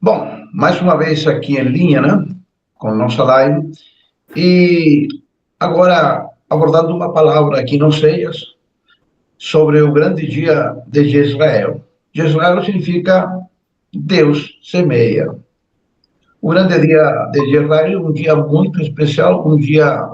Bom, mais uma vez aqui em linha, né, com nossa live, e agora abordando uma palavra aqui nos Ceias sobre o grande dia de Jezreel. Jezreel significa Deus semeia. O grande dia de Jezreel, um dia muito especial, um dia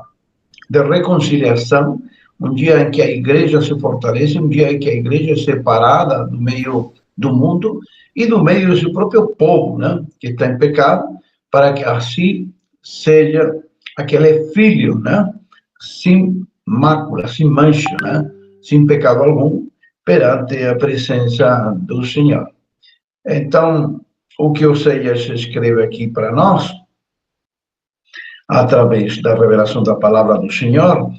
de reconciliação, um dia em que a igreja se fortalece, um dia em que a igreja é separada do meio do mundo e do meio do seu próprio povo, né, que está em pecado, para que assim seja aquele filho, né, sem mácula, sem mancha, né, sem pecado algum, perante a presença do Senhor. Então, o que o Seias escreve aqui para nós, através da revelação da palavra do Senhor,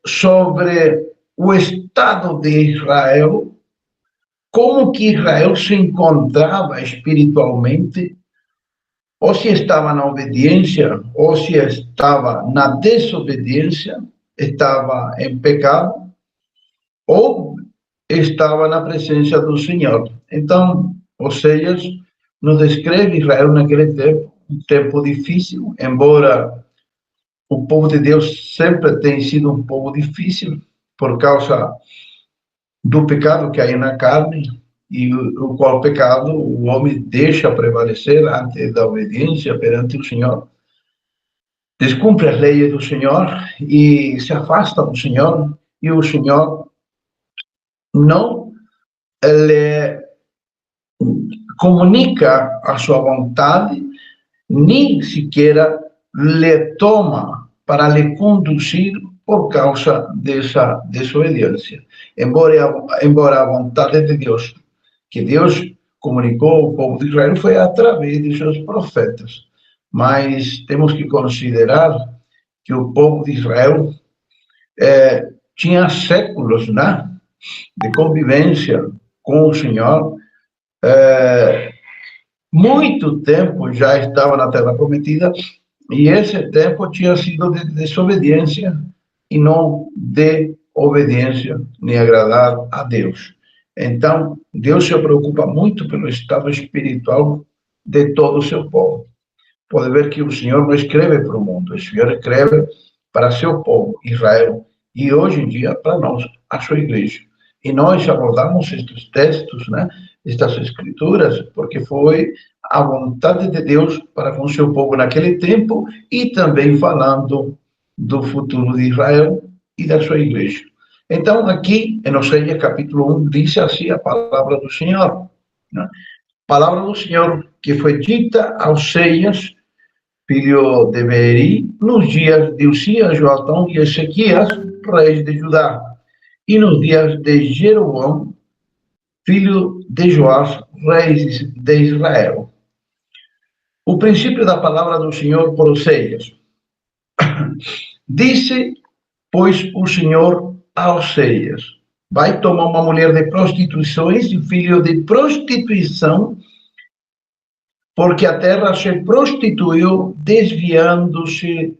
sobre o estado de Israel, como que Israel se encontrava espiritualmente, ou se estava na obediência, ou se estava na desobediência, estava em pecado, ou estava na presença do Senhor. Então, Oséias nos descreve Israel naquele tempo, um tempo difícil, embora o povo de Deus sempre tem sido um povo difícil, por causa do pecado que há na carne, e o qual pecado o homem deixa prevalecer antes da obediência perante o Senhor. Descumpre as leis do Senhor e se afasta do Senhor, e o Senhor não lhe comunica a sua vontade, nem sequer lhe toma para lhe conduzir por causa dessa desobediência. Embora a vontade de Deus, que Deus comunicou ao povo de Israel, foi através de seus profetas. Mas temos que considerar que o povo de Israel tinha séculos, né, de convivência com o Senhor, muito tempo já estava na Terra Prometida, e esse tempo tinha sido de desobediência e não de obediência, nem agradar a Deus. Então, Deus se preocupa muito pelo estado espiritual de todo o seu povo. Pode ver que o Senhor não escreve para o mundo, o Senhor escreve para seu povo, Israel, e hoje em dia para nós, a sua igreja. E nós abordamos estes textos, né, estas escrituras, porque foi a vontade de Deus para com seu povo naquele tempo, e também falando do futuro de Israel e da sua igreja. Então, aqui, em Oséias capítulo 1, diz assim a palavra do Senhor, né? Palavra do Senhor que foi dita a Oséias, filho de Beeri, nos dias de Uzias, Joatão e Ezequias, reis de Judá, e nos dias de Jeroboão, filho de Joás, reis de Israel. O princípio da palavra do Senhor por Oséias. Disse, pois, o Senhor a Oséias: vai tomar uma mulher de prostituições e filho de prostituição, porque a terra se prostituiu, desviando-se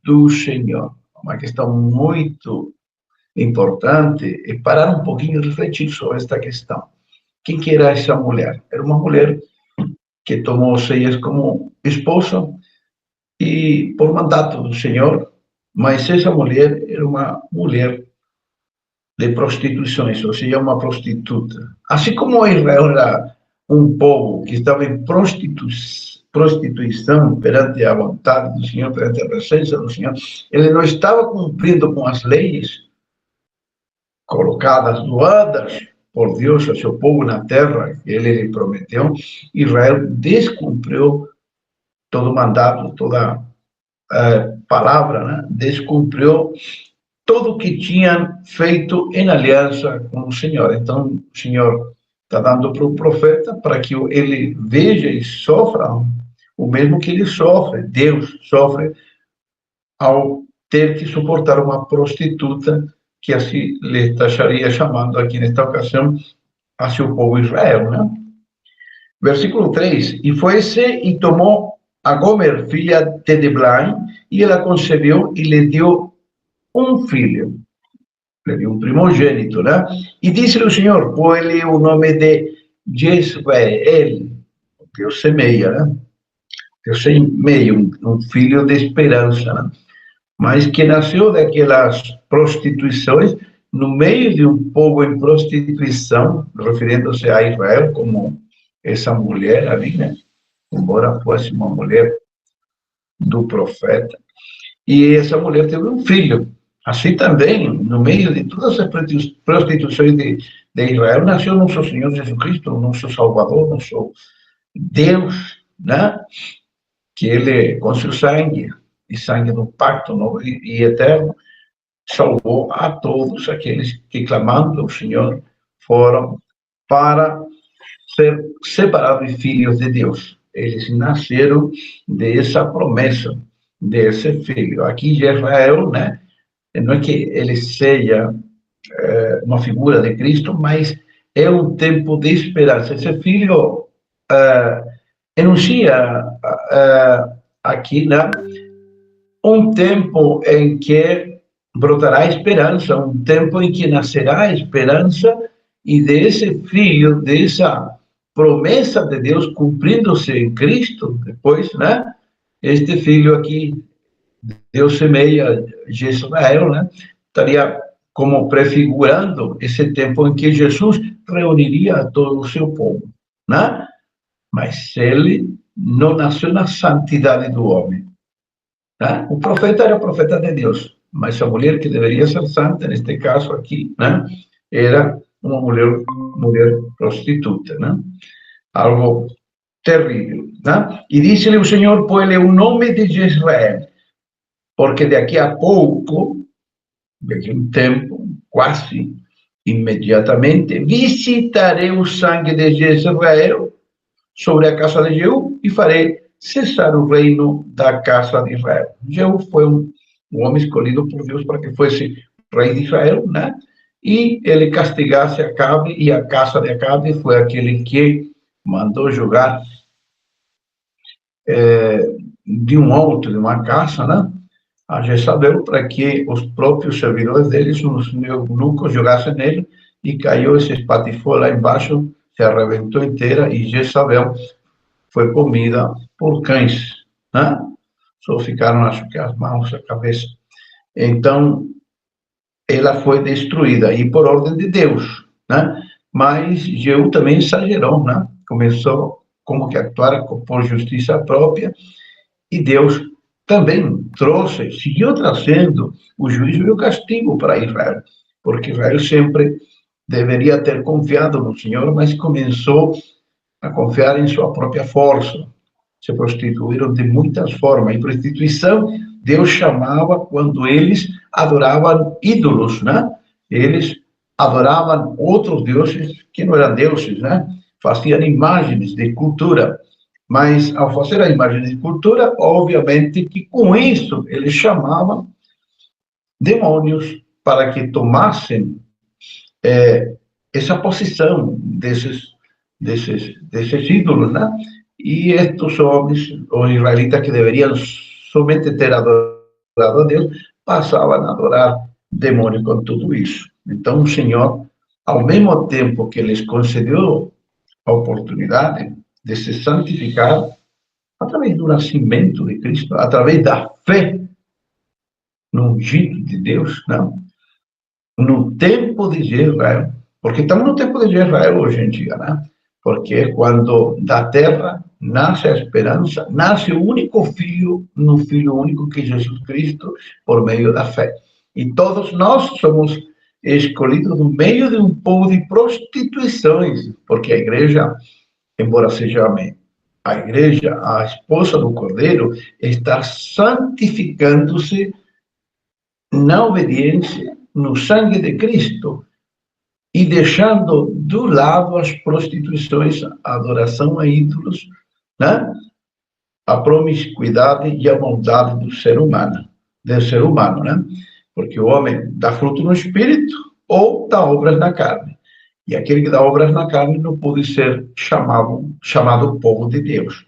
do Senhor. Uma questão muito importante é parar um pouquinho e refletir sobre esta questão. Quem que era essa mulher? Era uma mulher que tomou Oséias como esposa e por mandato do Senhor, mas essa mulher era uma mulher de prostituições, ou seja, uma prostituta. Assim como Israel era um povo que estava em prostituição perante a vontade do Senhor, perante a presença do Senhor, ele não estava cumprindo com as leis colocadas, doadas por Deus ao seu povo na terra que ele lhe prometeu. Israel descumpriu todo o mandato, toda palavra, né? Descumpriu tudo o que tinham feito em aliança com o Senhor. Então, o Senhor está dando para o profeta para que ele veja e sofra o mesmo que ele sofre. Deus sofre ao ter que suportar uma prostituta, que assim lhe estaria chamando aqui nesta ocasião a seu povo Israel, né? Versículo 3: e foi-se e tomou a Gomer, filha de Diblaim, e ela concebeu e lhe deu um filho, lhe deu um primogênito, né? E disse-lhe o Senhor: põe-lhe o nome de Jezreel, Deus semeia, né? Deus semeia um filho de esperança, né? Mas que nasceu daquelas prostituições, no meio de um povo em prostituição, referindo-se a Israel como essa mulher ali, né? Embora fosse uma mulher do profeta. E essa mulher teve um filho. Assim também, no meio de todas as prostituições de Israel, nasceu nosso Senhor Jesus Cristo, nosso Salvador, nosso Deus, né? Que ele, com seu sangue, e sangue do pacto novo e eterno, salvou a todos aqueles que, clamando ao Senhor, foram para ser separados filhos de Deus. Eles nasceram dessa promessa, desse filho. Aqui de Israel, né? Não é que ele seja uma figura de Cristo, mas é um tempo de esperança. Esse filho enuncia aqui, né? Um tempo em que brotará a esperança, um tempo em que nascerá a esperança, e desse filho, dessa promessa de Deus cumprindo-se em Cristo, depois, né? Este filho aqui, Deus semeia de Israel, né? Estaria como prefigurando esse tempo em que Jesus reuniria todo o seu povo, né? Mas ele não nasceu na santidade do homem, né? O profeta era o profeta de Deus, mas a mulher que deveria ser santa, neste caso aqui, né? Era uma mulher prostituta, né? Algo terrível, né? E disse-lhe o Senhor, põe-lhe o nome de Israel, porque daqui a pouco, daqui a um tempo, quase imediatamente, visitarei o sangue de Israel sobre a casa de Jeú e farei cessar o reino da casa de Israel. Jeú foi um homem escolhido por Deus para que fosse rei de Israel, né? E ele castigasse Acabe, e a casa de Acabe foi aquele que mandou jogar de um alto, de uma casa, né? A Jezabel, para que os próprios servidores deles, os eunucos, jogassem nele, e caiu, esse espatifou lá embaixo, se arrebentou inteira, e Jezabel foi comida por cães, né? Só ficaram, acho que, as mãos, a cabeça. Então, ela foi destruída, e por ordem de Deus, né? Mas Jeú também exagerou, né? Começou como que a actuar por justiça própria, e Deus também trouxe, seguiu trazendo o juízo e o castigo para Israel, porque Israel sempre deveria ter confiado no Senhor, mas começou a confiar em sua própria força. Se prostituíram de muitas formas. E prostituição, Deus chamava quando eles adoravam ídolos, né? Eles adoravam outros deuses que não eram deuses, né? Faziam imagens de cultura. Mas, ao fazer a imagem de cultura, obviamente que com isso eles chamavam demônios para que tomassem essa posição desses ídolos, né? E estes homens, os israelitas que deveriam somente ter adorado a Deus, passavam a adorar demônios com tudo isso. Então, o Senhor, ao mesmo tempo que lhes concedeu a oportunidade de se santificar, através do nascimento de Cristo, através da fé no ungido de Deus, não? No tempo de Israel, porque estamos no tempo de Israel hoje em dia, né? Porque é quando da terra nasce a esperança, nasce o único filho, no Filho único que é Jesus Cristo, por meio da fé. E todos nós somos escolhidos no meio de um povo de prostituições, porque a igreja, embora seja a igreja, a esposa do Cordeiro, está santificando-se na obediência, no sangue de Cristo, e deixando do lado as prostituições, a adoração a ídolos, né? A promiscuidade e a maldade do ser humano, né? Porque o homem dá fruto no espírito ou dá obras na carne. E aquele que dá obras na carne não pode ser chamado povo de Deus.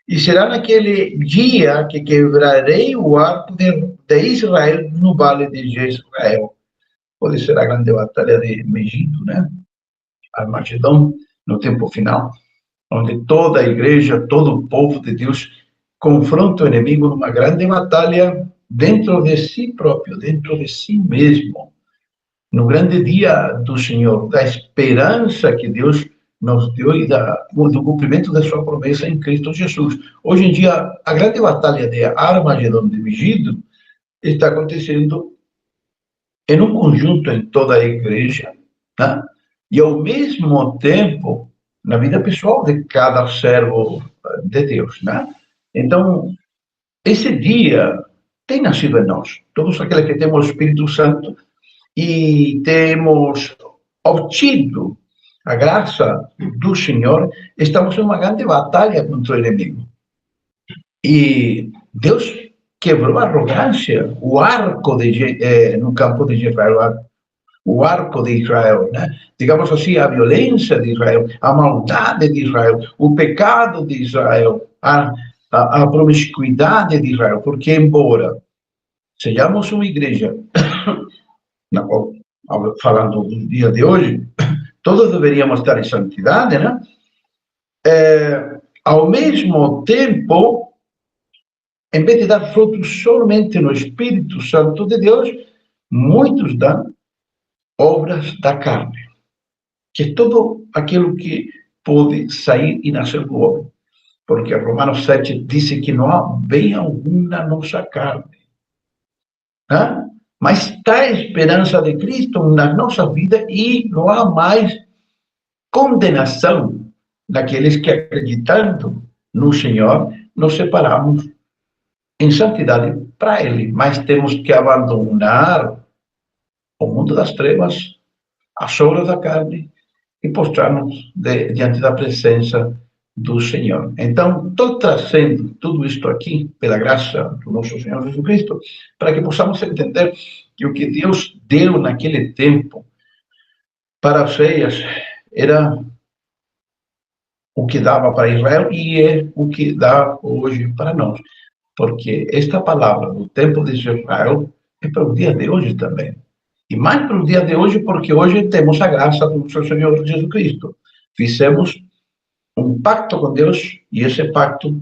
E será naquele dia que quebrarei o arco de Israel no vale de Jezreel. Pode ser a grande batalha de Megiddo, né? Armagedon, no tempo final, onde toda a igreja, todo o povo de Deus confronta o inimigo numa grande batalha dentro de si próprio, dentro de si mesmo, no grande dia do Senhor, da esperança que Deus nos deu e do cumprimento da sua promessa em Cristo Jesus. Hoje em dia, a grande batalha de Armagedon de Megido está acontecendo em um conjunto em toda a igreja, né? E ao mesmo tempo na vida pessoal de cada servo de Deus, né? Então, esse dia tem nascido em nós, todos aqueles que temos o Espírito Santo e temos obtido a graça do Senhor, estamos em uma grande batalha contra o inimigo. E Deus quebrou a arrogância, o arco no campo de Israel, o arco de Israel, né? Digamos assim, a violência de Israel, a maldade de Israel, o pecado de Israel, a promiscuidade de Israel, porque embora sejamos uma igreja, falando do dia de hoje, todos deveríamos estar em santidade, né? Ao mesmo tempo, em vez de dar frutos somente no Espírito Santo de Deus, muitos dão obras da carne, que é tudo aquilo que pode sair e nascer do homem. Porque Romanos 7 diz que não há bem algum na nossa carne, né? Mas está a esperança de Cristo na nossa vida e não há mais condenação daqueles que, acreditando no Senhor, nos separamos em santidade para Ele. Mas temos que abandonar o mundo das trevas, as obras da carne e postrar-nos diante da presença do Senhor. Então, estou trazendo tudo isto aqui, pela graça do nosso Senhor Jesus Cristo, para que possamos entender que o que Deus deu naquele tempo para as ceias era o que dava para Israel e é o que dá hoje para nós. Porque esta palavra do tempo de Israel é para o dia de hoje também. E mais para o dia de hoje, porque hoje temos a graça do nosso Senhor Jesus Cristo. Fizemos um pacto com Deus e esse pacto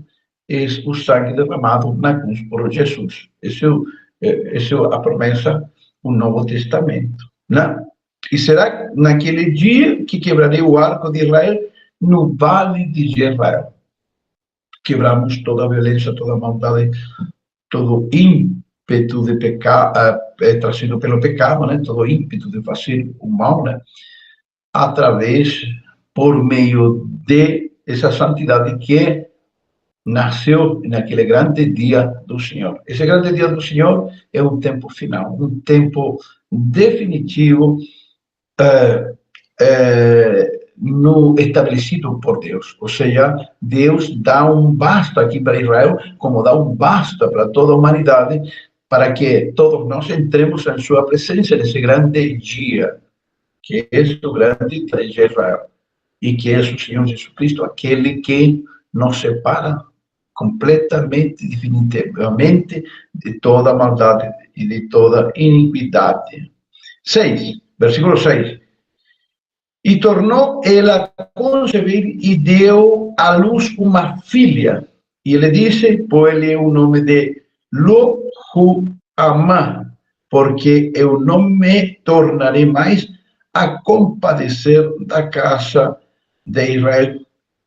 é o sangue derramado na cruz por Jesus. Essa é a promessa do Novo Testamento, né? E será naquele dia que quebrarei o arco de Israel no vale de Jezreel. Quebramos toda a violência, toda a maldade, todo ímpeto de pecar, trazido pelo pecado, né? Todo ímpeto de fazer o mal, né? Através, por meio de essa santidade que nasceu naquele grande dia do Senhor. Esse grande dia do Senhor é um tempo final, um tempo definitivo, no estabelecido por Deus. Ou seja, Deus dá um basta aqui para Israel, como dá um basta para toda a humanidade, para que todos nós entremos em sua presença nesse grande dia, que é o grande dia de Israel, e que é o Senhor Jesus Cristo, aquele que nos separa completamente, definitivamente, de toda maldade e de toda iniquidade. 6, versículo 6. E tornou ela a conceber e deu à luz uma filha. E ele disse, pôs-lhe o nome de Lo-Hu-Amá, porque eu não me tornarei mais a compadecer da casa de Israel,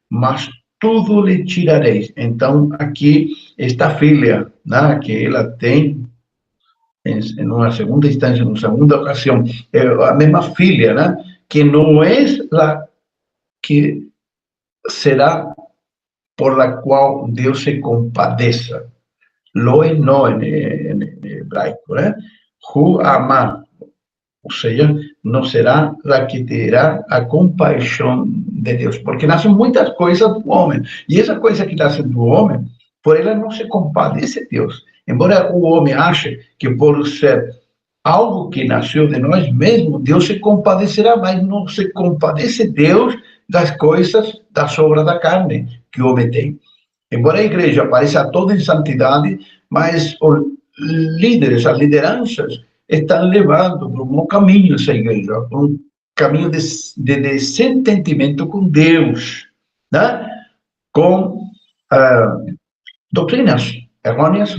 mas tudo lhe tirareis. Então, aqui, esta filha, né, que ela tem, em uma segunda instância, em uma segunda ocasião, é a mesma filha, né, que não é a que será por la qual Deus se compadeça. Lo no em hebraico, né? Hu-Amá, ou seja, não será a que terá a compaixão de Deus, porque nascem muitas coisas do homem, e essa coisa que nasce do homem, por ela não se compadece Deus. Embora o homem ache que por ser algo que nasceu de nós mesmos, Deus se compadecerá, mas não se compadece Deus das coisas, das obras da carne que o homem tem. Embora a igreja apareça toda em santidade, mas os líderes, as lideranças, estão levando por um mau caminho essa igreja, por um caminho de desentendimento com Deus, né? com doutrinas errôneas,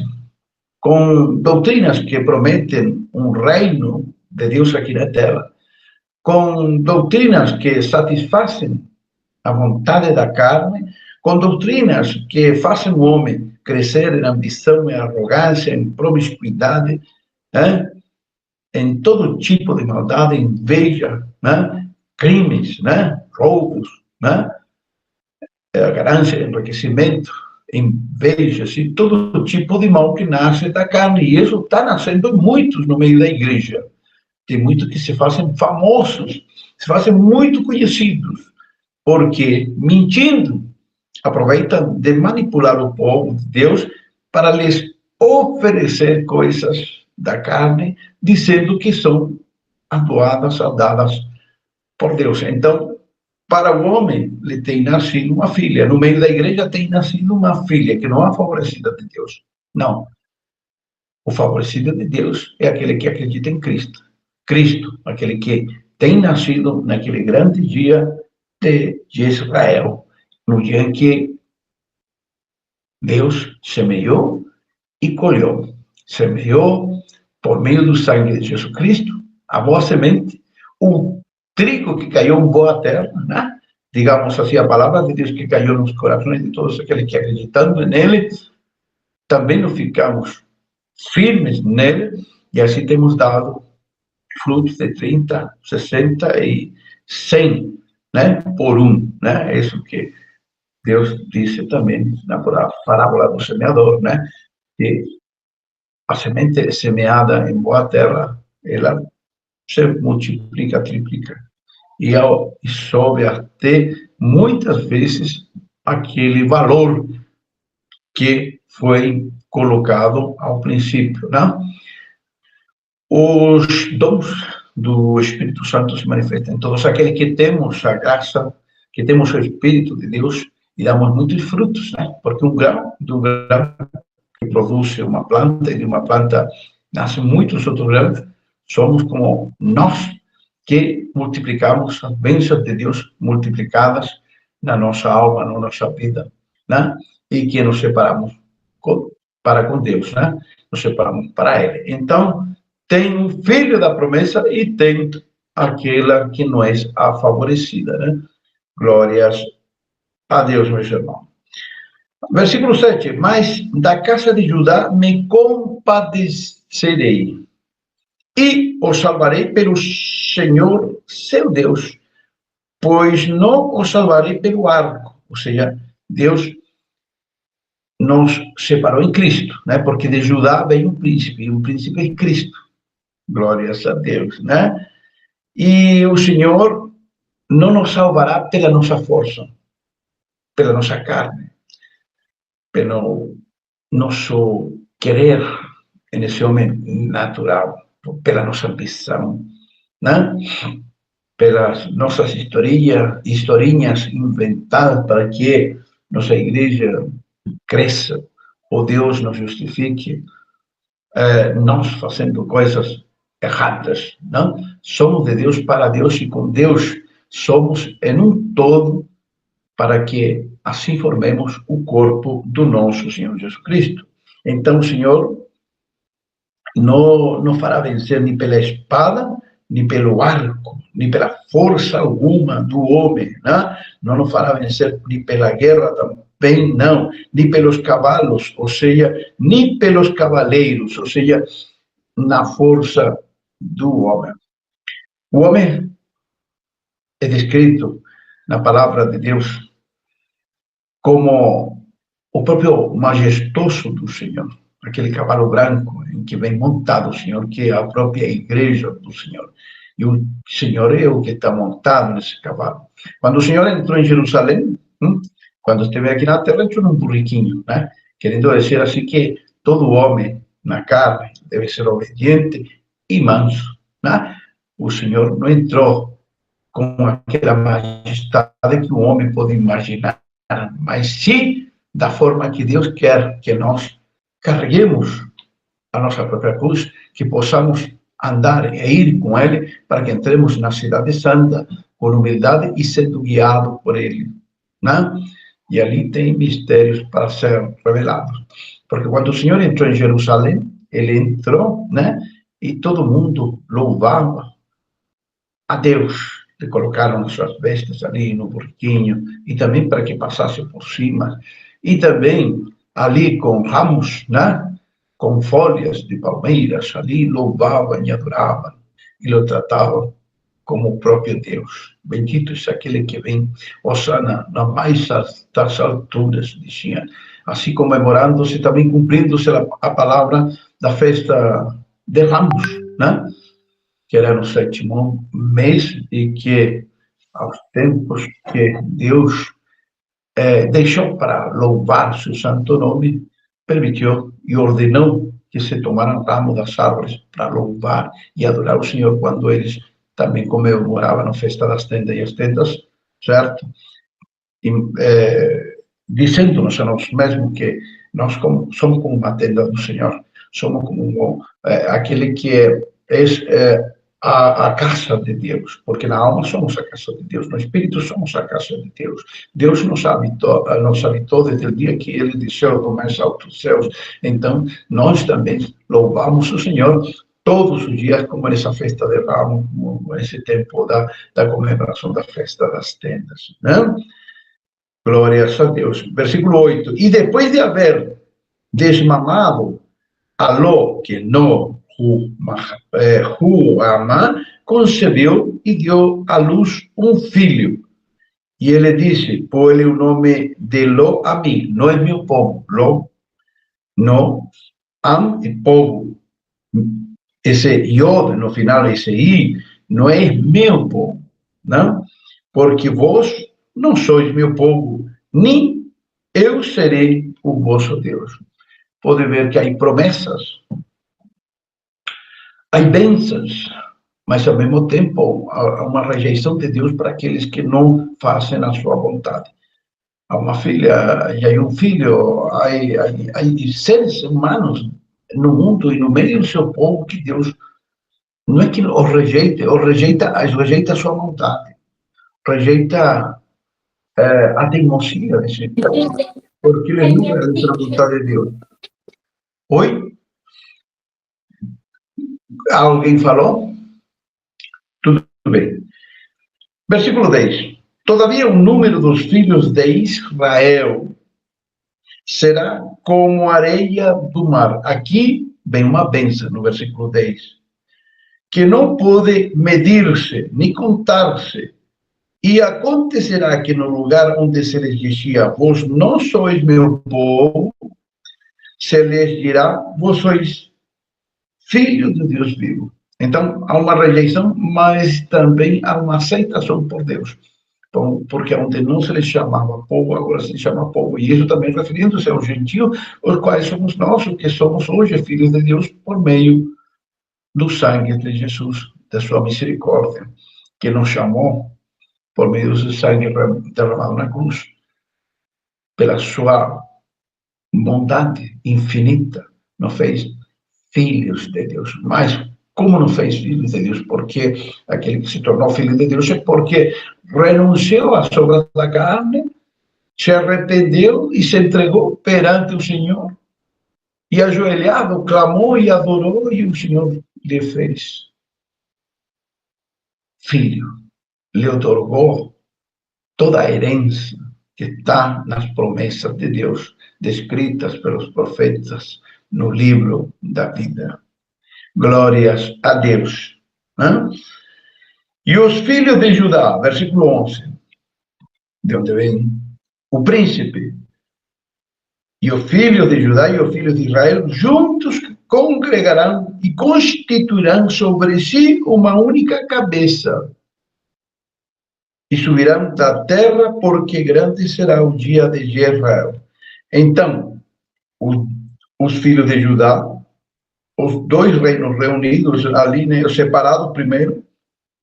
com doutrinas que prometem um reino de Deus aqui na terra, com doutrinas que satisfazem a vontade da carne, com doutrinas que fazem o homem crescer em ambição, em arrogância, em promiscuidade, em todo tipo de maldade, inveja, crimes, roubos, ganância, enriquecimento, invejas e todo tipo de mal que nasce da carne. E isso está nascendo em muitos no meio da igreja. Tem muitos que se fazem famosos, se fazem muito conhecidos, porque, mentindo, aproveitam de manipular o povo de Deus para lhes oferecer coisas da carne, dizendo que são doadas por Deus. Então, para o homem, lhe tem nascido uma filha. No meio da igreja tem nascido uma filha, que não é a favorecida de Deus. Não. O favorecido de Deus é aquele que acredita em Cristo. Cristo, aquele que tem nascido naquele grande dia de Israel, no dia em que Deus semeou e colheu. Semeou por meio do sangue de Jesus Cristo a boa semente, o trigo que caiu em boa terra, digamos assim, a palavra de Deus que caiu nos corações de todos aqueles que acreditando nele, também nos ficamos firmes nele, e assim temos dado frutos de 30, 60 e 100, por um, É isso que Deus disse também na parábola do semeador, que a semente semeada em boa terra, ela se multiplica, triplica, e sobe até, muitas vezes, aquele valor que foi colocado ao princípio, Os dons do Espírito Santo se manifestam em todos aqueles que temos a graça, que temos o Espírito de Deus e damos muitos frutos, Porque do grão que produz uma planta, e de uma planta nascem muitos outros grãos, somos como nós que multiplicamos as bênçãos de Deus multiplicadas na nossa alma, na nossa vida, E que nos separamos para com Deus, Nos separamos para Ele. Então, tem um filho da promessa e tem aquela que não é a favorecida, Glórias a Deus, meus irmãos. Versículo 7. Mas da casa de Judá me compadecerei e o salvarei pelo Senhor, seu Deus, pois não o salvarei pelo arco. Ou seja, Deus nos separou em Cristo, Porque de Judá vem um príncipe, e o príncipe é Cristo. Glórias a Deus, E o Senhor não nos salvará pela nossa força, pela nossa carne, pelo nosso querer nesse homem natural, pela nossa ambição, Pelas nossas historinhas inventadas para que nossa igreja cresça, ou Deus nos justifique, nós fazendo coisas erradas, Somos de Deus para Deus e com Deus somos em um todo, para que assim formemos o corpo do nosso Senhor Jesus Cristo. Então, o Senhor não fará vencer nem pela espada, nem pelo arco, nem pela força alguma do homem, não nos fará vencer nem pela guerra também, não, nem pelos cavalos, ou seja, nem pelos cavaleiros, ou seja, na força do homem. O homem é descrito na palavra de Deus como o próprio majestoso do Senhor, aquele cavalo branco em que vem montado o Senhor, que é a própria igreja do Senhor. E o Senhor é o que está montado nesse cavalo. Quando o Senhor entrou em Jerusalém, quando esteve aqui na terra, entrou num burriquinho, Querendo dizer assim que todo homem na carne deve ser obediente e manso, O Senhor não entrou com aquela majestade que o homem pode imaginar, mas sim da forma que Deus quer que nós carreguemos a nossa própria cruz, que possamos andar e ir com Ele, para que entremos na cidade santa com humildade e sendo guiado por Ele, E ali tem mistérios para ser revelados. Porque quando o Senhor entrou em Jerusalém, ele entrou, né? E todo mundo louvava a Deus. Le colocaram as suas vestes ali no burquinho, e também para que passasse por cima. E também ali com ramos, né? Com folhas de palmeiras, ali louvavam e adoravam, e o tratavam como o próprio Deus. Bendito é aquele que vem, Osana, na mais altas alturas, dizia. Assim comemorando-se, também cumprindo-se a palavra da festa de Ramos, né? Que era no sétimo mês, e que, aos tempos que Deus deixou para louvar seu santo nome, permitiu e ordenou que se tomaram ramo das árvores para louvar e adorar o Senhor, quando eles também comemoravam a festa das tendas e as tendas, certo? E, dizendo-nos a nós mesmos que nós somos como uma tenda do Senhor, somos como aquele que é a casa de Deus, porque na alma somos a casa de Deus, no espírito somos a casa de Deus. Deus nos habitou desde o dia que Ele desceu do mais alto dos céus. Então, nós também louvamos o Senhor todos os dias, como nessa festa de Ramos, nesse tempo da comemoração da festa das tendas, né? Glórias a Deus. Versículo 8. E depois de haver desmamado a Ló, que no Ruama, concebeu e deu à luz um filho. E ele disse, põe o nome de Ló a mim, não é meu povo. Ló, no, am e povo. Esse Yod no final, esse I, não é meu povo, não? Porque vós não sois meu povo, nem eu serei o vosso Deus. Pode ver que há promessas, há bênçãos, mas ao mesmo tempo há uma rejeição de Deus para aqueles que não fazem a sua vontade. Há uma filha e há um filho, há seres humanos no mundo e no meio do seu povo que Deus não é que os rejeita a sua vontade, rejeita a teimosia desse povo, porque eles não realizam a vontade de Deus. Oi? Alguém falou? Tudo bem. Versículo 10. Todavia o número dos filhos de Israel será como a areia do mar. Aqui vem uma bênção no versículo 10. Que não pode medir-se, nem contar-se. E acontecerá que no lugar onde se lhes dizia, vós não sois meu povo, se lhes dirá, vós sois filhos de Deus vivo. Então, há uma rejeição, mas também há uma aceitação por Deus. Então, porque onde não se lhes chamava povo, agora se chama povo. E isso também referindo-se ao gentio, os quais somos nós, que somos hoje filhos de Deus por meio do sangue de Jesus, da sua misericórdia, que nos chamou por meio do sangue derramado na cruz, pela sua bondade infinita, nos fez filhos de Deus. Mas como não fez filhos de Deus? Porque aquele que se tornou filho de Deus é porque renunciou às obras da carne, se arrependeu e se entregou perante o Senhor. E ajoelhado, clamou e adorou, e o Senhor lhe fez filho. Lhe otorgou toda a herança que está nas promessas de Deus, descritas pelos profetas no livro da vida. Glórias a Deus. Né? E os filhos de Judá, versículo 11, de onde vem o príncipe, e o filho de Judá e o filho de Israel, juntos congregarão e constituirão sobre si uma única cabeça, e subirão da terra, porque grande será o dia de Israel. Então, os filhos de Judá, os dois reinos reunidos ali, né, separados primeiro,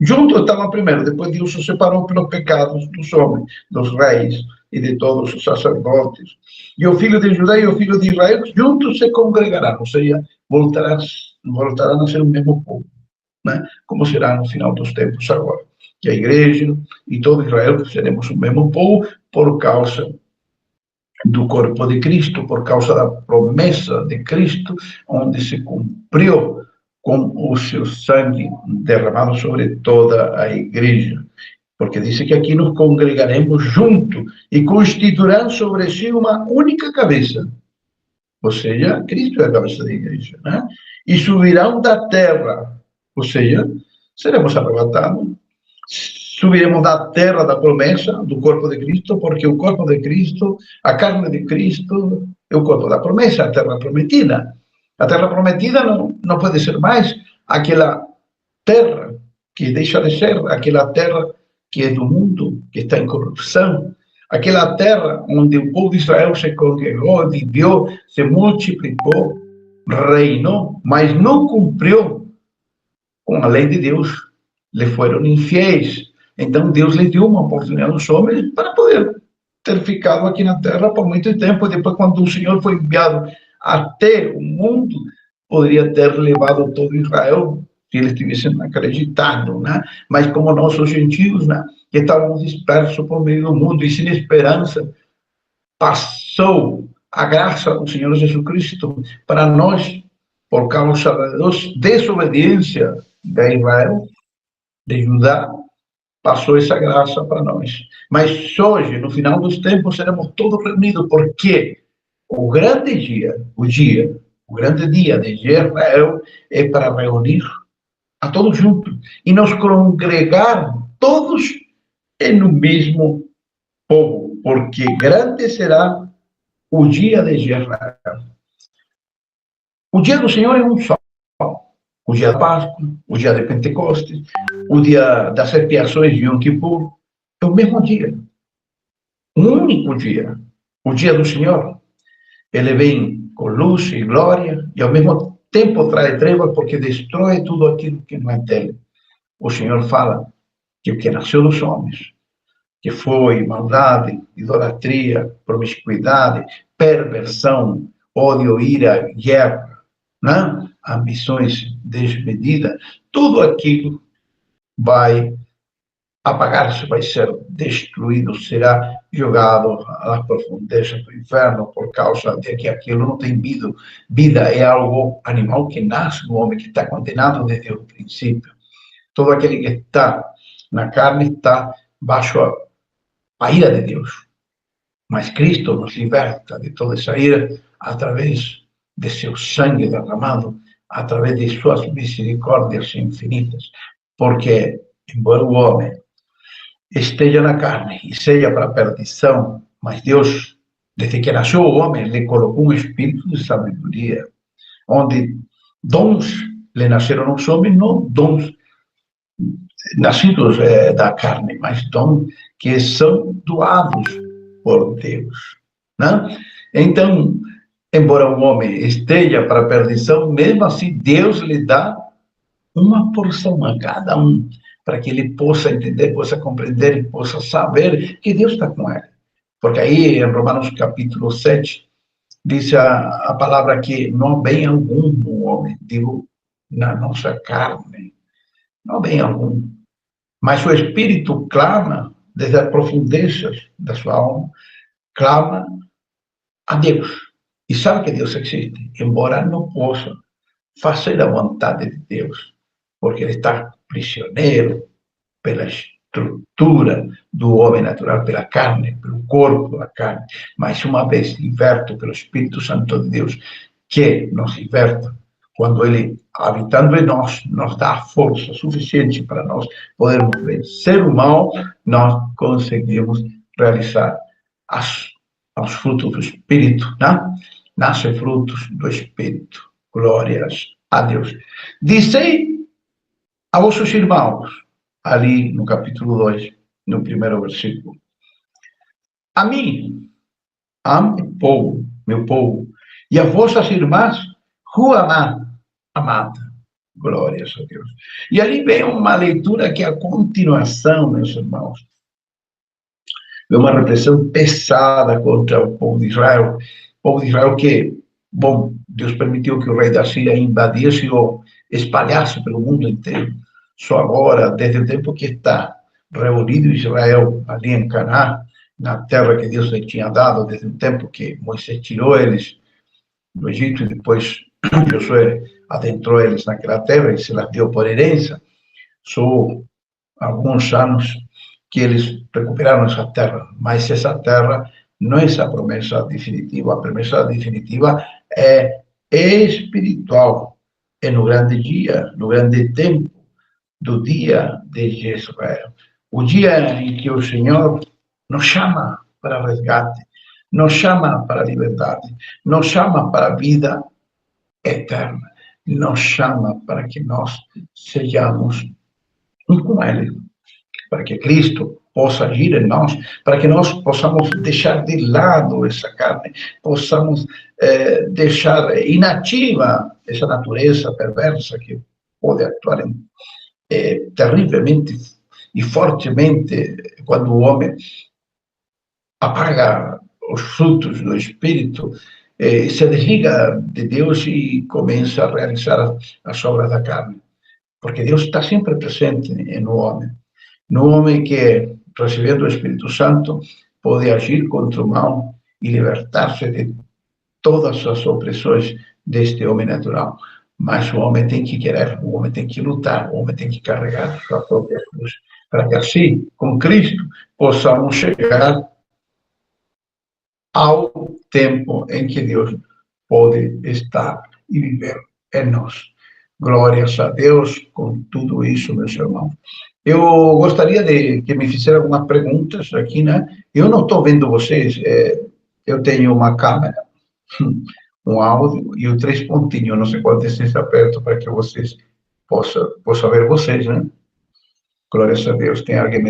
juntos estavam primeiro, depois Deus os separou pelos pecados dos homens, dos reis e de todos os sacerdotes. E o filho de Judá e o filho de Israel juntos se congregarão, ou seja, voltarão a ser o mesmo povo, né? Como será no final dos tempos agora. Que a igreja e todo Israel seremos o mesmo povo por causa do corpo de Cristo, por causa da promessa de Cristo, onde se cumpriu com o seu sangue derramado sobre toda a igreja. Porque diz que aqui nos congregaremos juntos e constituirão sobre si uma única cabeça. Ou seja, Cristo é a cabeça da igreja, né? E subirão da terra, ou seja, seremos arrebatados, subiremos da terra da promessa do corpo de Cristo, porque o corpo de Cristo, a carne de Cristo, é o corpo da promessa, a terra prometida. A terra prometida não pode ser mais aquela terra que deixa de ser, aquela terra que é do mundo, que está em corrupção, aquela terra onde o povo de Israel se congregou, viveu, se multiplicou, reinou, mas não cumpriu com a lei de Deus, lhe foram infiéis. Então Deus lhe deu uma oportunidade aos homens para poder ter ficado aqui na terra por muito tempo. Depois, quando o Senhor foi enviado até o mundo, poderia ter levado todo Israel, se eles tivessem acreditado, né? Mas como nós, os gentios, né, que estávamos dispersos por meio do mundo e sem esperança, passou a graça do Senhor Jesus Cristo para nós, por causa da desobediência de Israel, de Judá, passou essa graça para nós. Mas hoje, no final dos tempos, seremos todos reunidos, porque o grande dia, o grande dia de Israel é para reunir a todos juntos e nos congregar todos no mesmo povo, porque grande será o dia de Israel. O dia do Senhor é um só. O dia da Páscoa, o dia de Pentecostes, o dia das expiações de Yom Kippur, é o mesmo dia. Um único dia. O dia do Senhor. Ele vem com luz e glória e ao mesmo tempo traz trevas, porque destrói tudo aquilo que não é dele. O Senhor fala que o que nasceu dos homens, que foi maldade, idolatria, promiscuidade, perversão, ódio, ira, guerra, né? Ambições desmedidas, tudo aquilo vai apagar-se, vai ser destruído, será jogado às profundezas do inferno, por causa de que aquilo não tem vida. Vida é algo animal que nasce no homem, que está condenado desde o princípio. Todo aquele que está na carne está baixo a ira de Deus. Mas Cristo nos liberta de toda essa ira através de seu sangue derramado, através de suas misericórdias infinitas. Porque, embora o homem esteja na carne e seja para a perdição, mas Deus, desde que nasceu o homem, lhe colocou um espírito de sabedoria, onde dons lhe nasceram aos homens, não dons nascidos da carne, mas dons que são doados por Deus, né? Então, embora o homem esteja para a perdição, mesmo assim Deus lhe dá uma porção a cada um, para que ele possa entender, possa compreender e possa saber que Deus está com ele. Porque aí, em Romanos capítulo 7, diz a palavra que não há bem algum no homem, digo, na nossa carne, não há bem algum. Mas o Espírito clama, desde as profundezas da sua alma, clama a Deus. E sabe que Deus existe, embora não possa fazer a vontade de Deus, porque ele está prisioneiro pela estrutura do homem natural, pela carne, pelo corpo da carne. Mas uma vez liberto pelo Espírito Santo de Deus, que nos liberta, quando ele, habitando em nós, nos dá a força suficiente para nós podermos vencer o mal, nós conseguimos realizar os frutos do Espírito, né? Nascem frutos do Espírito. Glórias a Deus. Dizei a vossos irmãos, ali no capítulo 2, no primeiro versículo, a mim, meu povo, e a vossas irmãs, rua amada. Glórias a Deus. E ali vem uma leitura que é a continuação, meus irmãos. É uma repressão pesada contra o povo de Israel. O povo de Israel que, bom, Deus permitiu que o rei da Síria invadisse ou espalhasse pelo mundo inteiro. Só agora, desde o tempo que está reunido Israel ali em Canaã, na terra que Deus lhe tinha dado desde o tempo que Moisés tirou eles do Egito e depois Josué adentrou eles naquela terra e se las deu por herança. Só alguns anos que eles recuperaram essa terra, mas essa terra não é essa promessa definitiva. A promessa definitiva é espiritual, é no grande dia, no grande tempo do dia de Israel. O dia em que o Senhor nos chama para resgate, nos chama para a liberdade, nos chama para a vida eterna, nos chama para que nós sejamos um com Ele, para que Cristo possa agir em nós, para que nós possamos deixar de lado essa carne, possamos deixar inativa essa natureza perversa que pode atuar terrivelmente e fortemente quando o homem apaga os frutos do Espírito, se desliga de Deus e começa a realizar as obras da carne. Porque Deus está sempre presente no homem. No homem que, recebendo o Espírito Santo, pode agir contra o mal e libertar-se de todas as opressões deste homem natural. Mas o homem tem que querer, o homem tem que lutar, o homem tem que carregar sua própria cruz, para que assim, com Cristo, possamos chegar ao tempo em que Deus pode estar e viver em nós. Glórias a Deus com tudo isso, meus irmãos. Eu gostaria de que me fizessem algumas perguntas aqui, né? Eu não estou vendo vocês, eu tenho uma câmera, um áudio e o 3 pontinhos, não sei qual desses aperto para que vocês possam ver vocês, né? Glórias a Deus. Tem alguém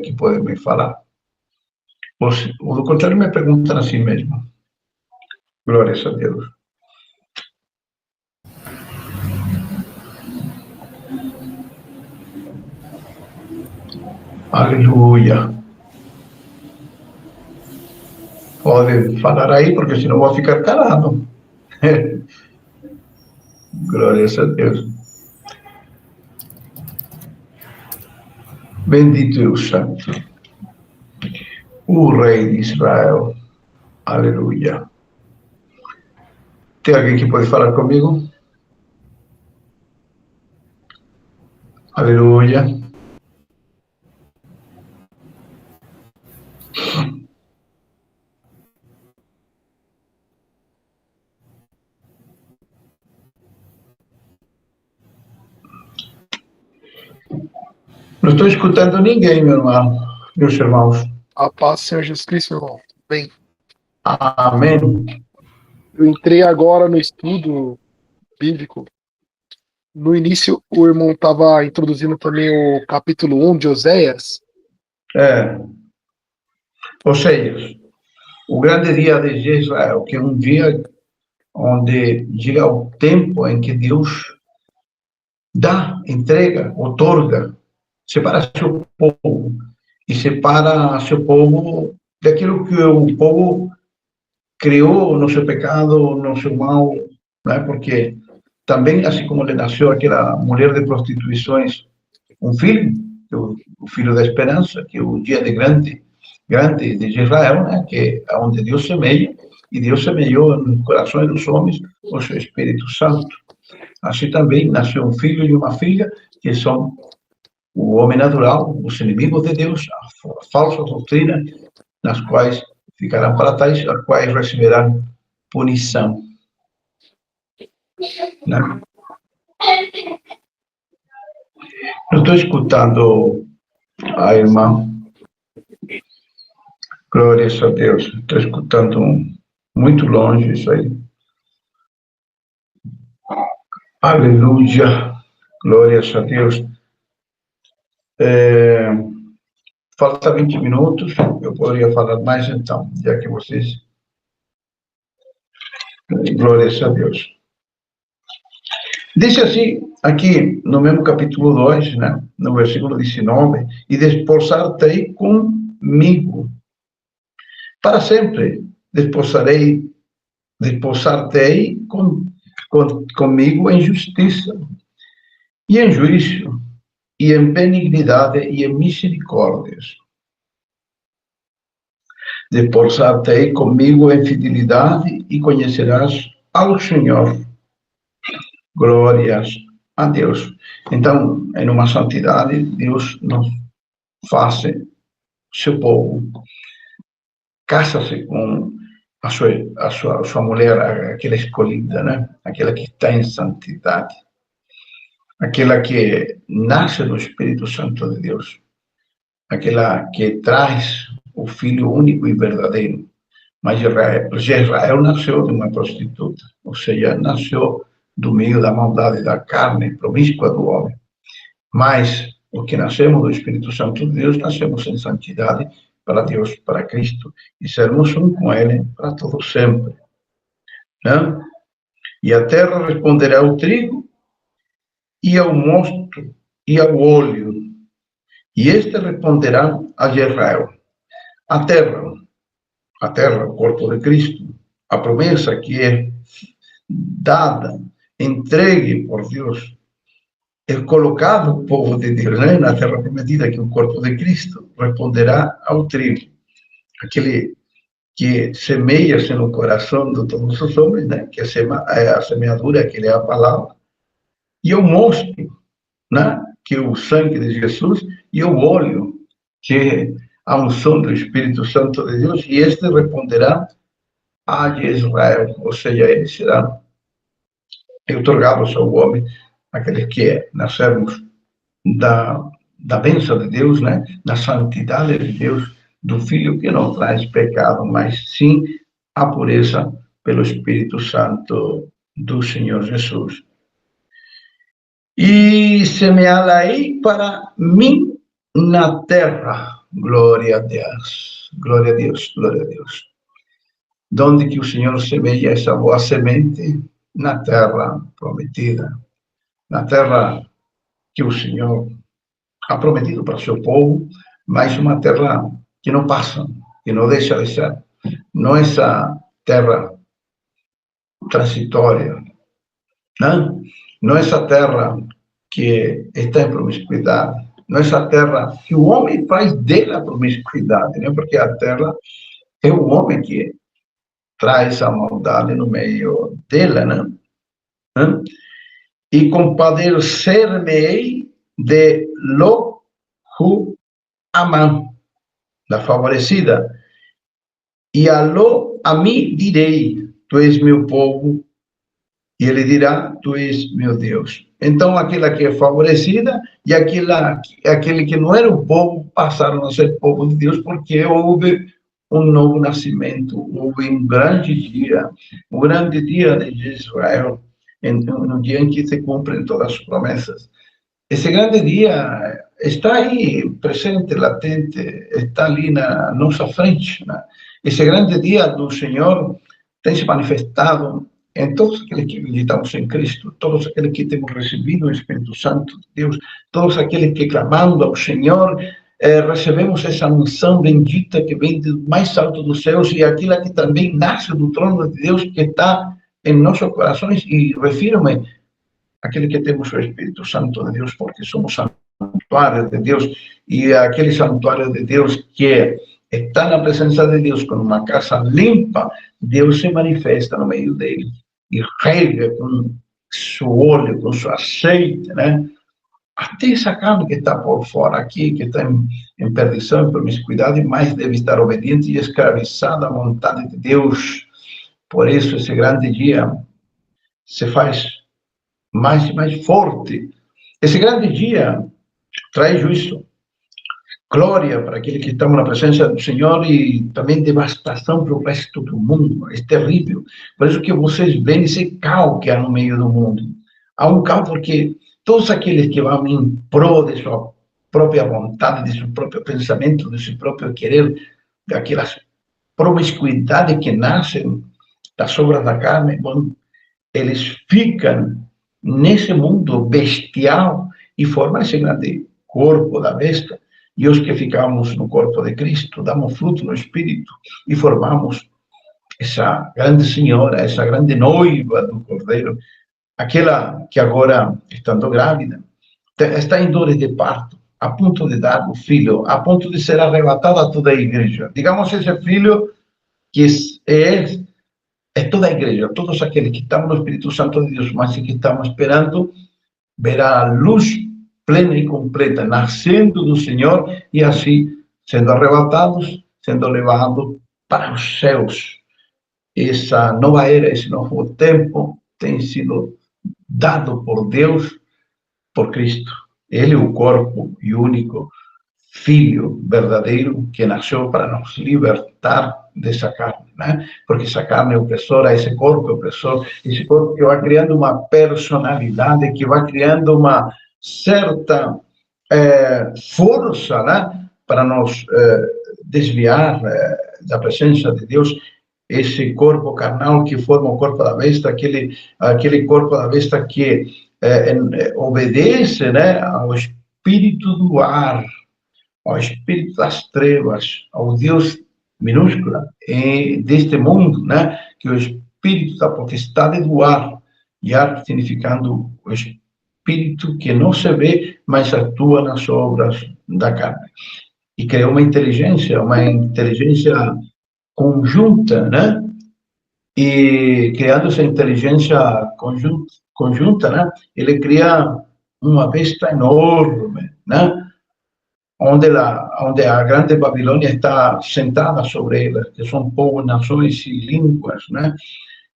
que pode me falar? Ou do contrário, me perguntam assim mesmo. Glórias a Deus. Aleluia. Pode falar aí, porque senão vou ficar calado. Glórias a Deus. Bendito é o Santo, o Rei de Israel. Aleluia. Tem alguém que pode falar comigo? Aleluia. Não estou escutando ninguém, meu irmão, meus irmãos. A paz do Senhor Jesus Cristo, irmão. Bem, Amém. eu entrei agora no estudo bíblico. No início, o irmão estava introduzindo também o capítulo 1 de Oséias. Ou seja, o grande dia de Israel, que é um dia onde chega o tempo em que Deus dá, entrega, otorga, separa seu povo e separa seu povo daquilo que o povo criou no seu pecado, no seu mal, né? Porque também, assim como lhe nasceu aquela mulher de prostituições, um filho, o filho da esperança, que é o dia de grande de Israel, né? Que é onde Deus semeia, e Deus semeou nos corações dos homens o seu Espírito Santo. Assim também nasceu um filho e uma filha, que são o homem natural, os inimigos de Deus, a falsa doutrina, nas quais ficarão para trás, as quais receberão punição. Né? Eu estou escutando a irmã. Glórias a Deus. Estou escutando muito longe isso aí. Aleluia. Glórias a Deus. Falta 20 minutos. Eu poderia falar mais então, já que vocês... Glórias a Deus. Diz assim, aqui no mesmo capítulo 2, né, no versículo 19, e desposar-te-ei comigo. Para sempre desposar-te-ei comigo em justiça, e em juízo, e em benignidade, e em misericórdias. Esforçar-te comigo em fidelidade e conhecerás ao Senhor. Glórias a Deus. Então, em uma santidade, Deus nos faz seu povo. Casa-se com a sua mulher, aquela escolhida, né? Aquela que está em santidade. Aquela que nasce do Espírito Santo de Deus. Aquela que traz o Filho único e verdadeiro. Mas Israel nasceu de uma prostituta, ou seja, nasceu do meio da maldade da carne promíscua do homem. Mas, porque nascemos do Espírito Santo de Deus, nascemos em santidade para Deus, para Cristo, e sermos um com Ele para todo sempre. Né? E a terra responderá ao trigo, e ao mosto, e ao óleo, e este responderá a Israel. A terra, o corpo de Cristo, a promessa que é dada, entregue por Deus, é colocado o povo de Deus, né, na terra prometida, que é o corpo de Cristo, responderá ao trigo, aquele que semeia-se no coração de todos os homens, né, que é a semeadura, que é a palavra, e o mosto, né, que é o sangue de Jesus, e o óleo, que é a unção do Espírito Santo de Deus, e este responderá a Israel, ou seja, eles serão otorgados ao homem, aqueles que nascermos da bênção de Deus, né? Da santidade de Deus, do Filho que não traz pecado, mas sim a pureza pelo Espírito Santo do Senhor Jesus. E semeá-la-ei para mim na terra. Glória a Deus, glória a Deus, glória a Deus. Donde que o Senhor semeia essa boa semente? Na terra prometida, na terra que o Senhor ha prometido para o seu povo, mas uma terra que não passa, que não deixa de ser. Não é essa terra transitória, não é essa terra que está em promiscuidade, não é essa terra que o homem faz dela promiscuidade, né? Porque a terra é o homem que traz a maldade no meio dela, né? E compadecer-me-ei de lo Amã, da favorecida, e a mim direi, tu és meu povo, e ele dirá, tu és meu Deus. Então, aquela que é favorecida e aquele que não era o povo passaram a ser povo de Deus, porque houve um novo nascimento, houve um grande dia de Israel, no dia em que se cumprem todas as promessas. Esse grande dia está aí, presente, latente, está ali na nossa frente. Né? Esse grande dia do Senhor tem se manifestado em todos aqueles que acreditamos em Cristo, todos aqueles que temos recebido o Espírito Santo de Deus, todos aqueles que, clamando ao Senhor, recebemos essa unção bendita que vem do mais alto dos céus e aquela que também nasce do trono de Deus que está em nossos corações, e refiro-me àquele que temos o Espírito Santo de Deus, porque somos santuário de Deus, e aquele santuário de Deus que está na presença de Deus com uma casa limpa, Deus se manifesta no meio dele e rega com seu óleo, com seu azeite, né? Até essa carne que está por fora aqui, que está em perdição e promiscuidade, mas deve estar obediente e escravizada à vontade de Deus. Por isso, esse grande dia se faz mais e mais forte. Esse grande dia traz juízo, glória para aqueles que estão na presença do Senhor e também devastação para o resto do mundo. É terrível. Por isso que vocês veem esse caos que há no meio do mundo. Há um caos porque todos aqueles que vão em prol de sua própria vontade, de seu próprio pensamento, de seu próprio querer, daquelas promiscuidades que nascem das obras da carne, bom, eles ficam nesse mundo bestial e formam esse grande corpo da besta. E os que ficamos no corpo de Cristo, damos fruto no Espírito e formamos essa grande senhora, essa grande noiva do Cordeiro, aquela que agora, estando grávida, está em dores de parto, a ponto de dar o filho, a ponto de ser arrebatado a toda a igreja. Digamos, esse filho que é toda a igreja, todos aqueles que estão no Espírito Santo de Deus, mas que estão esperando ver a luz plena e completa, nascendo do Senhor, e assim sendo arrebatados, sendo levados para os céus. Essa nova era, esse novo tempo tem sido dado por Deus, por Cristo. Ele é o corpo e único Filho verdadeiro que nasceu para nos libertar dessa carne, né? Porque essa carne é opressora, esse corpo é opressor, esse corpo que vai criando uma personalidade, que vai criando uma certa força, né? Para nos desviar da presença de Deus. Esse corpo carnal que forma o corpo da besta, aquele corpo da besta que obedece, né, ao espírito do ar, ao espírito das trevas, ao Deus minúscula deste mundo, né, que é o espírito da potestade do ar, e ar significando o espírito que não se vê, mas atua nas obras da carne. E criou uma inteligência conjunta, né? E criando essa inteligência conjunta, né? Ele cria uma besta enorme, né? Onde a grande Babilônia está sentada sobre ela, que são povos, nações e línguas, né?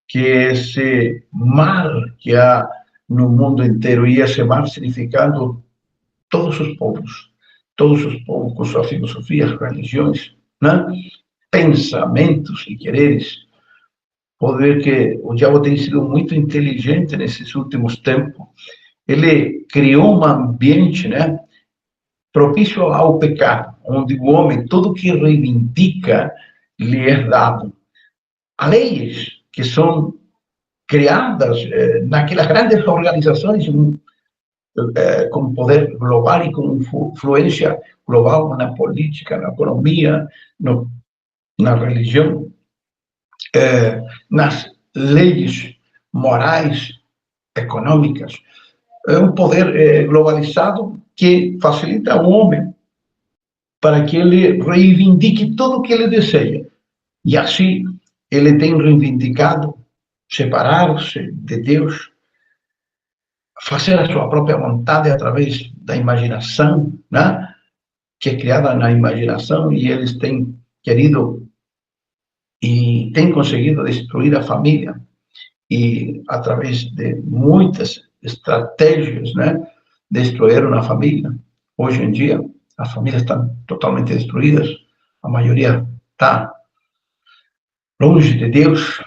Que esse mar que há no mundo inteiro, e esse mar significando todos os povos com suas filosofias, religiões, né? Pensamentos e quereres. Pode ver que o diabo tem sido muito inteligente nesses últimos tempos. Ele criou um ambiente, né, propício ao pecado, onde o homem, tudo que reivindica, lhe é dado. Há leis que são criadas naquelas grandes organizações com poder global e com influência global na política, na economia, na religião, nas leis morais, econômicas. É um poder globalizado que facilita ao homem para que ele reivindique tudo o que ele deseja. E assim ele tem reivindicado separar-se de Deus, fazer a sua própria vontade através da imaginação, né? Que é criada na imaginação, e eles têm querido e têm conseguido destruir a família, e através de muitas estratégias, né, destruíram a família. Hoje em dia, as famílias estão totalmente destruídas, a maioria está longe de Deus,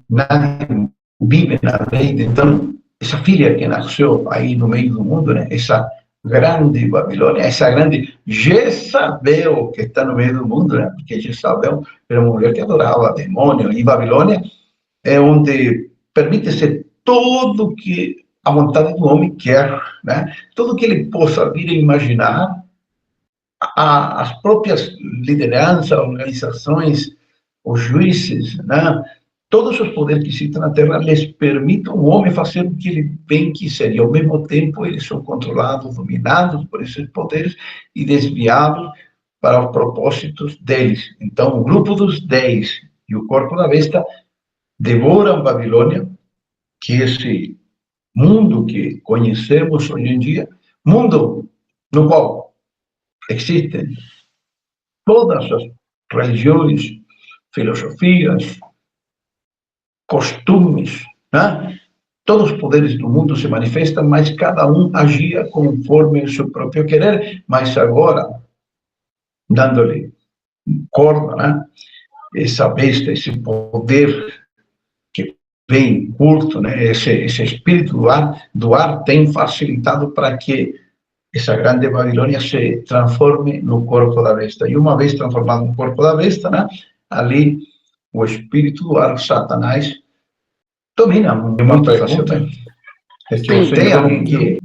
nadie vive na lei. Então, essa filha que nasceu aí no meio do mundo, né, essa grande Babilônia, essa grande Jezabel que está no meio do mundo, né, porque Jezabel era uma mulher que adorava demônio, e Babilônia é onde permite-se tudo que a vontade do homem quer, né? Tudo que ele possa vir a imaginar, as próprias lideranças, organizações, os juízes, né? Todos os poderes que existem na Terra lhes permitem ao homem fazer o que ele bem quiser, e ao mesmo tempo eles são controlados, dominados por esses poderes e desviados para os propósitos deles. Então, o grupo dos 10 e o corpo da besta devoram Babilônia, que esse mundo que conhecemos hoje em dia, mundo no qual existem todas as religiões, filosofias, costumes, né? Todos os poderes do mundo se manifestam, mas cada um agia conforme o seu próprio querer, mas agora, dando-lhe corda, né? Essa besta, esse poder que vem curto, né? Esse espírito do ar tem facilitado para que essa grande Babilônia se transforme no corpo da besta. E uma vez transformado no corpo da besta, né? Ali o espírito do ar, Satanás, domina muito facilmente. Sim, Tem alguém que...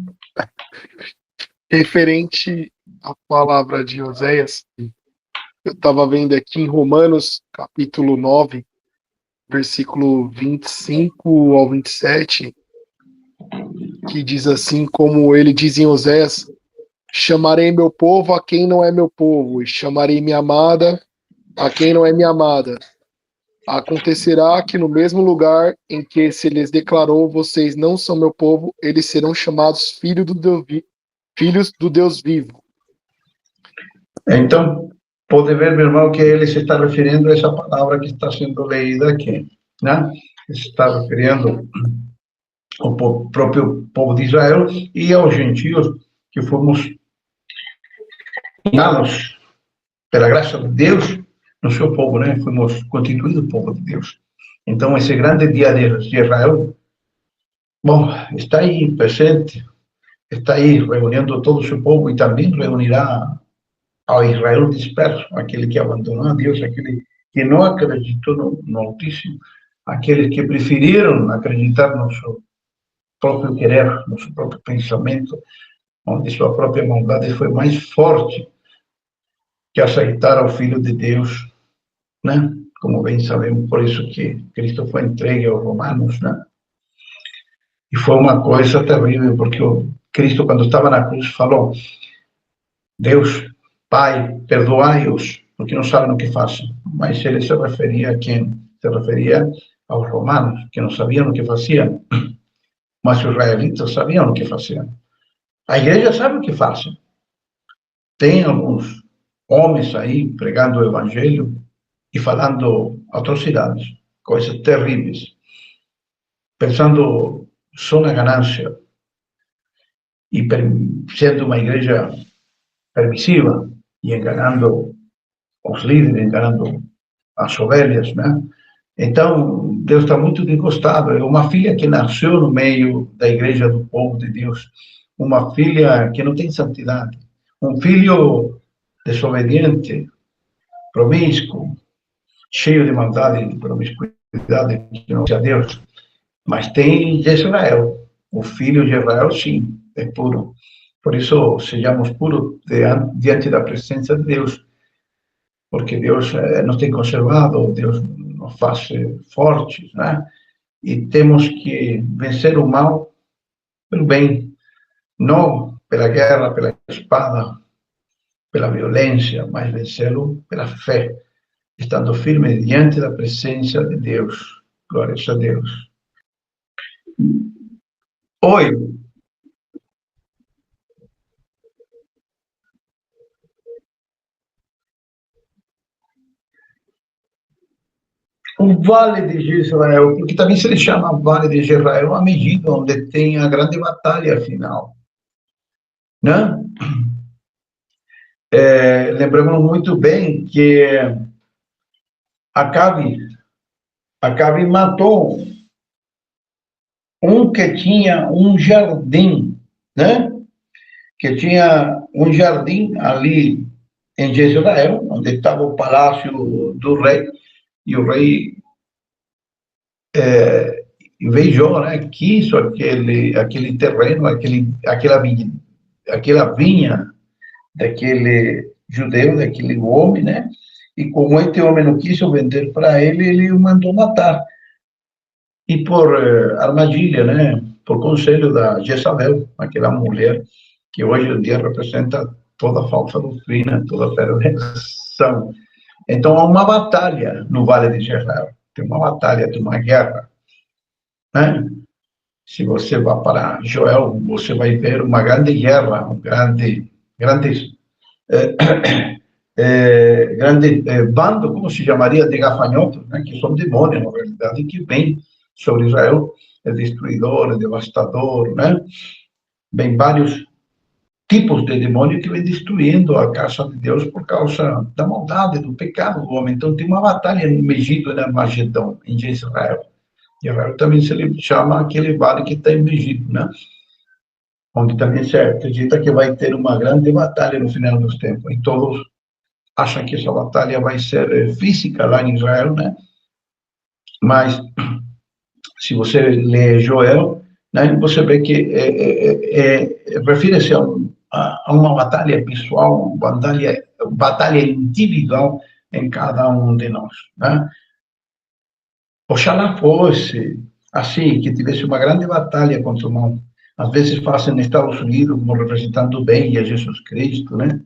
Referente à palavra de Oséias, eu estava vendo aqui em Romanos, capítulo 9, versículo 25 ao 27, que diz assim, como ele diz em Oséias, Chamarei meu povo a quem não é meu povo, e chamarei minha amada a quem não é minha amada. Acontecerá que no mesmo lugar em que se lhes declarou, vocês não são meu povo, eles serão chamados filhos do Deus vivo. Então, pode ver, meu irmão, que ele se está referindo a essa palavra que está sendo leída aqui, né? Se está referindo ao próprio povo de Israel e aos gentios que fomos chamados pela graça de Deus no seu povo, né? Fomos constituídos povo de Deus. Então, esse grande dia de Israel, bom, está aí presente, está aí reunindo todo o seu povo e também reunirá ao Israel disperso, aquele que abandonou a Deus, aquele que não acreditou no Altíssimo, aqueles que preferiram acreditar no seu próprio querer, no seu próprio pensamento, onde sua própria maldade foi mais forte que aceitar ao Filho de Deus, né? Como bem sabemos, por isso que Cristo foi entregue aos romanos, né? E foi uma coisa terrível, porque o Cristo, quando estava na cruz, falou: Deus, Pai, perdoai-os, porque não sabem o que fazem. Mas ele se referia a quem? Se referia aos romanos, que não sabiam o que faziam. Mas os israelitas sabiam o que faziam. A igreja sabe o que fazem. Tem alguns homens aí pregando o evangelho e falando atrocidades, coisas terríveis, pensando só na ganância e sendo uma igreja permissiva e enganando os líderes, enganando as ovelhas, né? Então, Deus está muito desgostado. É uma filha que nasceu no meio da igreja do povo de Deus, uma filha que não tem santidade, um filho desobediente, promíscuo, cheio de maldade, de promiscuidade, que não seja Deus. Mas tem Israel, o filho de Israel, sim, é puro. Por isso, sejamos puros diante da presença de Deus, porque Deus nos tem conservado, Deus nos faz fortes, né? E temos que vencer o mal pelo bem, não pela guerra, pela espada, pela violência, mas vencê-lo pela fé, estando firme diante da presença de Deus. Glórias a Deus. Oi. O Vale de Jezreel, porque também se chama Vale de Jezreel, a medida onde tem a grande batalha final, né? Lembramos muito bem que Acabe matou um que tinha um jardim, né? Que tinha um jardim ali em Jezreel, onde estava o palácio do rei, e o rei invejou, né? Quis aquele terreno, aquela vinha daquele judeu, daquele homem, né? E como este homem não quis vender para ele, ele o mandou matar. E por armadilha, né? Por conselho da Jezabel, aquela mulher que hoje em dia representa toda a falsa doutrina, toda a perversão. Então, há uma batalha no Vale de Jezreel. Tem uma batalha, tem uma guerra, né? Se você vai para Joel, você vai ver uma grande guerra, grandes bando, como se chamaria, de gafanhotos, né, que são demônios, na realidade, que vêm sobre Israel, é destruidor, é devastador, né? Vem vários tipos de demônio que vem destruindo a casa de Deus por causa da maldade, do pecado do homem. Então, tem uma batalha no Megiddo e na Armagedão, em Israel. E Israel também se chama aquele vale que está em Megiddo, né? Onde também se acredita que vai ter uma grande batalha no final dos tempos. E todos acham que essa batalha vai ser física lá em Israel, né? Mas, se você lê Joel, né, você vê que refere-se a uma batalha pessoal, uma batalha individual em cada um de nós, né? Oxalá fosse assim, que tivesse uma grande batalha contra o mal, às vezes fazem Estados Unidos como representando bem a Jesus Cristo, né?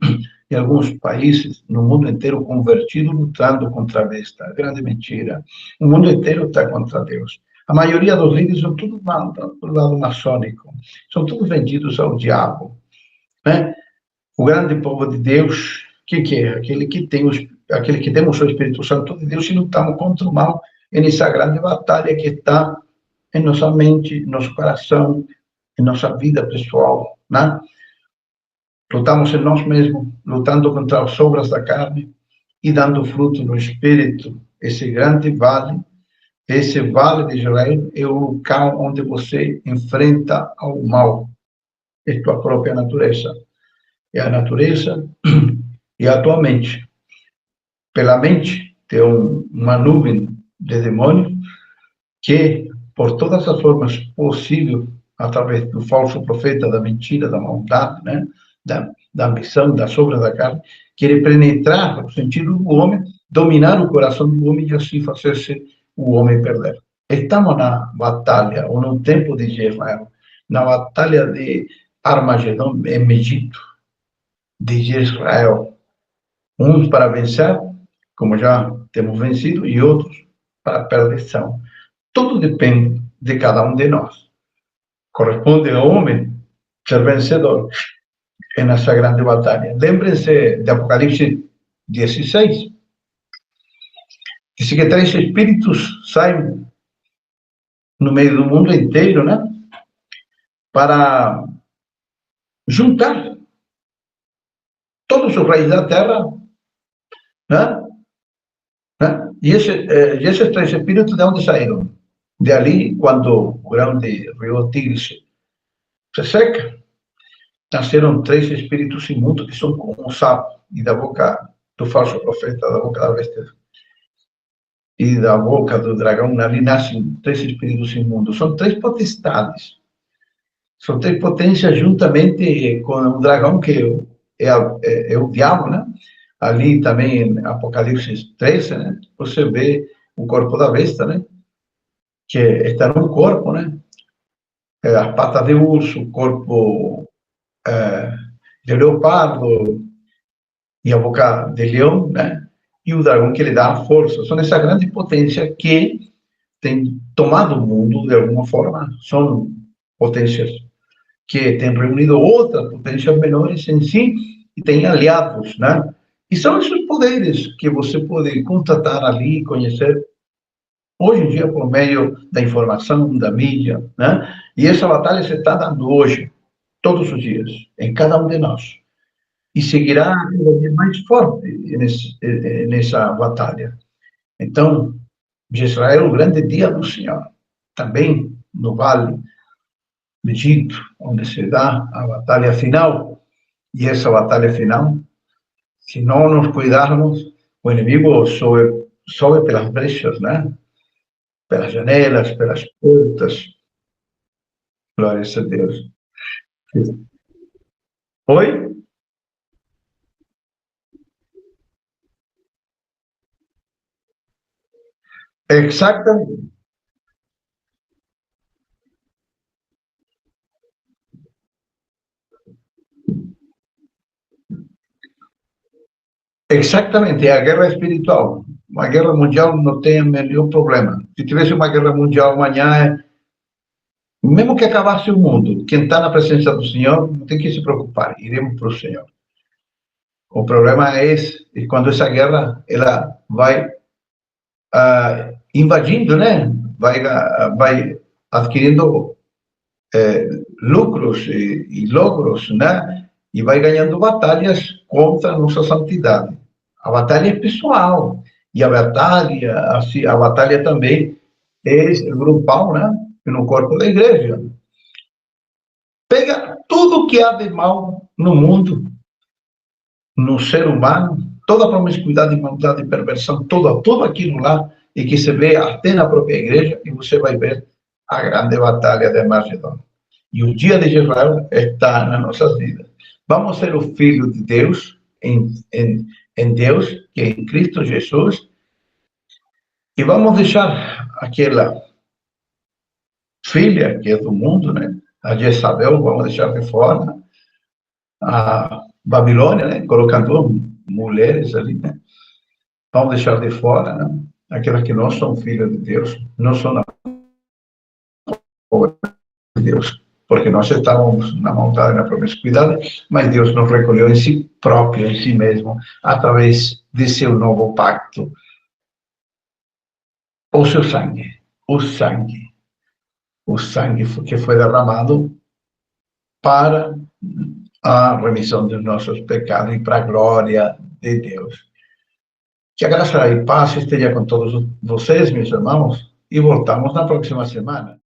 E alguns países no mundo inteiro convertidos lutando contra a besta. Grande mentira. O mundo inteiro está contra Deus. A maioria dos líderes são tudo do lado maçônico. São todos vendidos ao diabo, né? O grande povo de Deus, que é? Aquele que temos o Espírito Santo de Deus e lutamos contra o mal nessa grande batalha que está em nossa mente, nosso coração, em nossa vida pessoal, né? Lutamos em nós mesmos, lutando contra as obras da carne e dando fruto no Espírito. Esse grande vale, esse vale de Israel é o local onde você enfrenta ao mal, é tua própria natureza. É a natureza e a tua mente. Pela mente, tem uma nuvem de demônios que, por todas as formas possíveis, através do falso profeta, da mentira, da maldade, né? da ambição, das obras da carne, quer penetrar o sentido do homem, dominar o coração do homem e assim fazer-se o homem perder. Estamos na batalha, ou no tempo de Israel, na batalha de Armagedon, em Egito, de Israel. Uns para vencer, como já temos vencido, e outros para a perdição. Tudo depende de cada um de nós. Corresponde ao homem ser vencedor nessa grande batalha. Lembrem-se de Apocalipse 16. Diz que 3 espíritos saem no meio do mundo inteiro, né? Para juntar todos os reis da terra, né? E esses 3 espíritos, de onde saíram? De ali, quando o grande rio Tigre se seca, nasceram 3 espíritos imundos que são como um sapo, e da boca do falso profeta, da boca da bestia e da boca do dragão, ali nascem 3 espíritos imundos. São 3 potestades. São 3 potências juntamente com o dragão, que é o diabo, né? Ali também em Apocalipse 13, né? Você vê o corpo da besta, né? Que está no corpo, né? As patas de urso, o corpo de leopardo e a boca de leão, né? E o dragão que lhe dá a força. São essa grande potência que tem tomado o mundo de alguma forma. São potências que têm reunido outras potências menores em si e têm aliados, né? E são esses poderes que você pode contatar ali, conhecer hoje em dia por meio da informação, da mídia, né? E essa batalha se está dando hoje, todos os dias, em cada um de nós. E seguirá cada vez mais forte nessa batalha. Então, de Israel, o grande dia do Senhor, também no Vale do Egito, onde se dá a batalha final. E essa batalha final, se não nos cuidarmos, o inimigo sobe pelas brechas, né? Pelas janelas, pelas portas. Glória a Deus. Oi? Exactamente. Exactamente, é a guerra espiritual. Uma guerra mundial não tem nenhum problema. Se tivesse uma guerra mundial amanhã, mesmo que acabasse o mundo, quem está na presença do Senhor não tem que se preocupar, iremos para o Senhor. O problema é esse, e quando essa guerra ela vai invadindo, né? Vai adquirindo lucros e logros, né? E vai ganhando batalhas contra a nossa santidade. A batalha é pessoal, e a batalha também é grupal, né? No corpo da igreja. Pega tudo que há de mal no mundo, no ser humano, toda a promiscuidade, maldade e perversão, tudo aquilo lá, e que se vê até na própria igreja, e você vai ver a grande batalha de Armagedon. E o dia de Israel está nas nossas vidas. Vamos ser o Filho de Deus, em Deus, que é em Cristo Jesus, e vamos deixar aquela filha que é do mundo, né? a Jezabel, vamos deixar de fora a Babilônia, né? Colocando mulheres ali, né? Vamos deixar de fora, né? Aquelas que não são filhas de Deus, não são da de Deus, porque nós estávamos na montada na promiscuidade, mas Deus nos recolheu em si próprio, em si mesmo, através de seu novo pacto. O seu sangue, o sangue que foi derramado para a remissão dos nossos pecados e para a glória de Deus. Que a graça e paz esteja com todos vocês, meus irmãos, e voltamos na próxima semana.